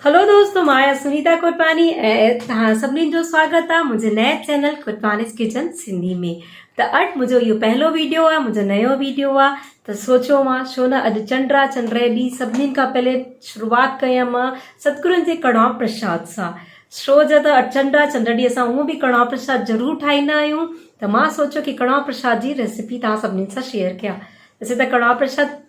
Hello दोस्तों, मां सुनीता कोटवानी तव्हां सभिनीनि जो स्वागत आहे मुंहिंजे नए चैनल कोटवानीस किचन सिंधी में। त अॼु मुंहिंजो इहो पहिलो वीडियो आहे, मुंहिंजो नयो वीडियो आहे। त सोचियो मां छो न अॼु चंड ॾींहुं सभिनीनि खां पहले शुरूआत कयां मां सतगुरुनि जे कड़ाह प्रसाद सां। छो जो त चंड ॾींहुं असां उहो बि कड़ाह प्रसाद ज़रूरु ठाहींदा आहियूं। त मां सोचियो कि कड़ाह प्रसाद जी रेसिपी तव्हां सभिनीनि सां शेयर कयां। वैसे त कड़ाह प्रसाद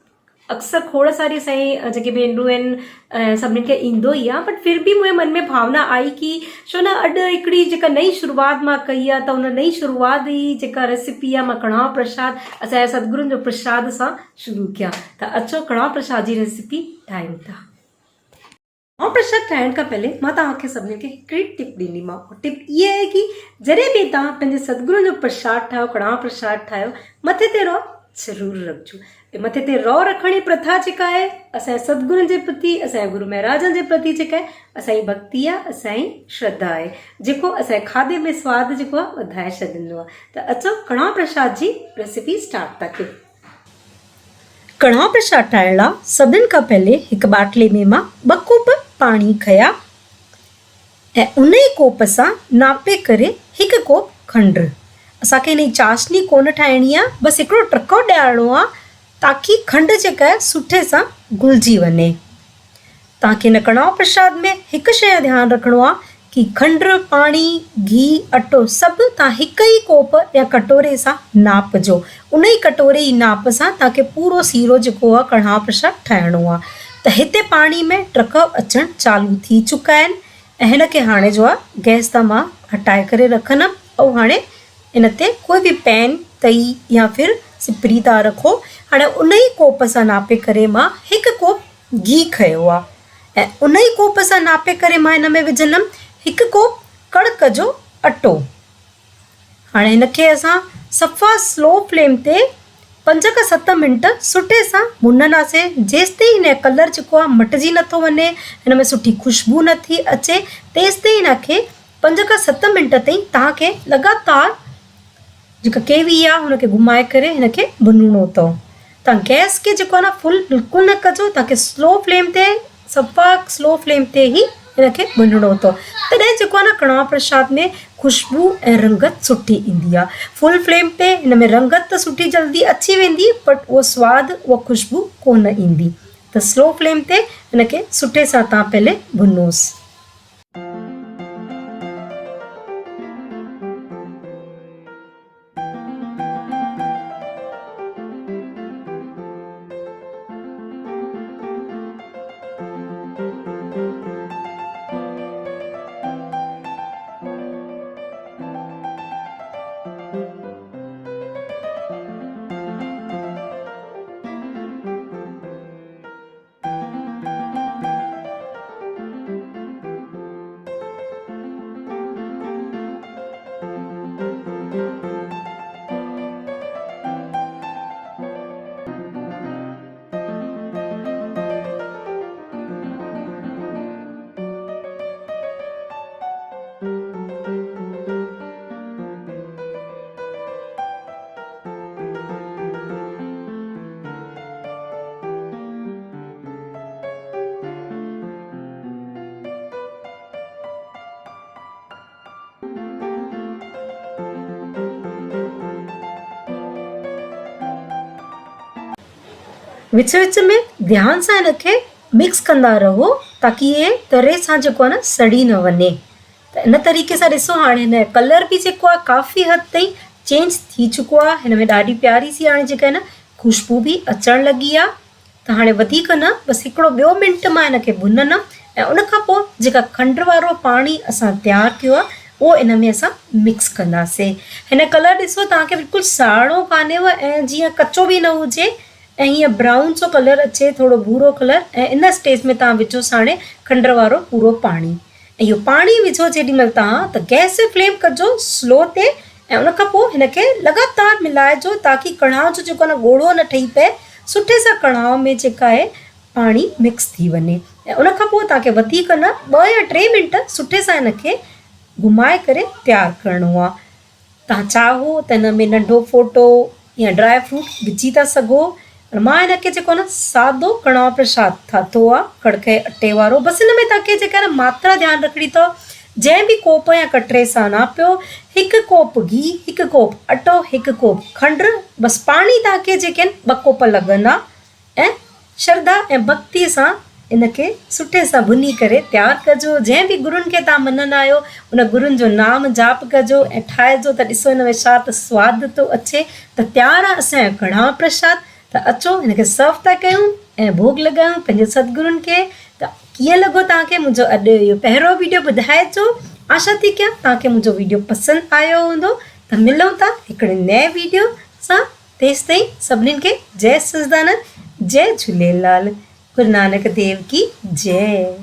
अक्सर खोड़ सारी असांजी जेके भेनरूं आहिनि सभिनीनि खे ईंदो ई आहे, बट फिर बि मुंहिंजे मन में भावना आई कि छो न अॼु हिकिड़ी जेका नई शुरूआत मां कई आहे, त उन नई शुरूआत जी जेका रेसिपी आहे मां कड़ाह प्रसाद असांजे सतगुरुनि जो प्रसाद सां शुरू कयां। त अचो कड़ाह प्रसाद जी रेसिपी ठाहियूं था। कड़ाह प्रसाद ठाहिण खां पहले मां तव्हांखे सभिनीनि खे हिकिड़ी टिप ॾींदीमांव। टिप इहा आहे कि जॾहिं बि तव्हां पंहिंजे सतगुरुनि जो प्रसाद ठाहियो, कड़ाह प्रसाद ठाहियो, मथे ते रओ ज़रूरु रखिजो। मथे ते रओ रखण जी प्रथा जेका आहे असांजे सतगुरुनि जे प्रति, असांजे गुरु महाराजनि जे प्रति जेका आहे असांजी भक्ति आहे, असांजी श्रद्धा आहे, जेको असांजे खाधे में सवादु जेको आहे वधाए छॾींदो आहे। त अचो कड़ाह प्रसाद जी रेसिपी स्टार्ट था कयूं। कड़ाह प्रसाद ठाहिण लाइ सभिनि खां पहले हिकु बाटले में मां 2 कोप पाणी खया ऐं उन ई कोप सां नापे करे 1 कोप खंडु। असांखे हिन जी चाशनी कोन ठाहिणी आहे, बसि हिकिड़ो टको ॾियारणो आहे ताकि खंडु जेका आहे सुठे सां घुलिजी वञे। तव्हांखे हिन कड़ाह प्रसाद में हिकु शइ जो ध्यानु रखिणो आहे कि खंडु, पाणी, गिहु, अटो सभु तव्हां हिकु ई कोप या कटोरे सां नापजो। उन ई कटोरे जी नाप सां तव्हांखे पूरो सीरो जेको आहे कड़ाह प्रसाद ठाहिणो आहे। त हिते पाणी में टक अचणु चालू थी चुका आहिनि ऐं हिन खे हाणे जो आहे गैस तां मां हटाए करे रखंदमि। ऐं हाणे इन ते कोई बि पैन, तई या फिर सिपरी था रखो। हाणे उन ई कोप सां नापे करे मां 1 कोप गिहु खयो आहे ऐं उन ई कोप सां नापे करे मां हिन में विझंदमि 1 कोप कणिक जो अटो। हाणे हिन खे असां सफ़ा स्लो फ्लेम ते 5 खां 7 मिंट सुठे सां भुनंदासीं, जेसिताईं हिन जो कलर जेको आहे मटिजी नथो वञे, हिन में सुठी खुशबू नथी अचे, तेसिताईं हिन खे 5 खां 7 मिंट ताईं तव्हांखे लगातार जेका केवी आहे हुनखे घुमाए करे हिन खे भुनणो अथव। तव्हां गैस खे जेको आहे न फुल बिल्कुलु न कजो, तव्हांखे स्लो फ्लेम ते, सफ़ा स्लो फ्लेम ते ई हिन खे भुनणो अथव। तॾहिं जेको आहे न कड़ाह प्रसाद में खुशबू ऐं रंगत सुठी ईंदी आहे। फुल फ्लेम ते हिन में रंगत त सुठी जल्दी अची वेंदी, बट उहो सवादु, उहा खुशबू कोन ईंदी। त स्लो फ्लेम ते हिन खे सुठे सां तव्हां पहले भुनोसि। विच विच में ध्यान सां हिन खे मिक्स कंदा रहो ताकि इहे तरे सां जेको आहे न सड़ी न वञे। त इन तरीक़े सां ॾिसो हाणे हिन जो कलर बि जेको आहे काफ़ी हद ताईं चेंज थी चुको आहे। हिन में ॾाढी प्यारी सी हाणे जेका आहे न खुशबू बि अचणु लॻी आहे। त हाणे वधीक न, बसि हिकिड़ो ॿियो मिंट मां हिन खे भुनंदमि ऐं उन खां पोइ जेका खंडु वारो पाणी असां तयारु कयो आहे उहो इन में असां मिक्स कंदासीं। हिन कलर ॾिसो तव्हांखे बिल्कुलु साड़ो कान्हेव ऐं जीअं कचो बि न हुजे ऐं हीअं ब्राउन सो कलर अचे, थोरो भूरो कलर। ऐं इन स्टेज में तव्हां विझो हाणे खंडु वारो पूरो पाणी। ऐं इहो पाणी विझो जेॾीमहिल तव्हां, त गैस जी फ्लेम कजो स्लो ते ऐं उन खां पोइ हिन खे लगातार मिलाइजो ताकि कड़ाह जो जेको आहे न ॻोढ़ो न ठही पए, सुठे सां कड़ाह में जेका आहे पाणी मिक्स थी वञे। ऐं उन खां पोइ तव्हांखे वधीक न 2 या 3 मिंट सुठे सां हिन खे घुमाए करे तयारु करिणो आहे। तव्हां चाहो त हिन में नंढो फोटो या ड्राई फ्रूट विझी था सघो। मां हिनखे जेको न सादो कड़ाह प्रसाद ठातो आहे कड़के अटे वारो। बसि हिन में तव्हांखे जेका न मात्रा ध्यानु रखणी अथव, जंहिं बि कोप या कटरे सां नापियो, 1 कोप घी, 1 कोप अटो, 1 कोप खंडु, बसि पाणी तव्हांखे जेके आहिनि 2 कोप लॻंदा ऐं श्रद्धा ऐं भक्तीअ सां इनखे सुठे सां भुनी करे तयारु कजो। जंहिं बि गुरुनि खे तव्हां मञंदा आहियो उन गुरुनि जो नाम जाप कजो ऐं ठाहिजो त ॾिसो हिन में छा त सवादु थो अचे। त तयारु आहे असांजो कड़ाह प्रसाद। त अचो हिनखे सर्व था कयूं ऐं भोग लॻायूं पंहिंजे सतगुरुनि खे। त कीअं लॻो तव्हांखे मुंहिंजो अॼु इहो पहिरियों वीडियो, ॿुधाइजो। आशा थी कयां तव्हांखे मुंहिंजो वीडियो पसंदि आयो हूंदो। त मिलूं था हिकिड़े नए वीडियो सां। तेसि ताईं सभिनीनि खे जय सच्चिदानंद, जय झूलेलाल, गुरु नानक देव की जय।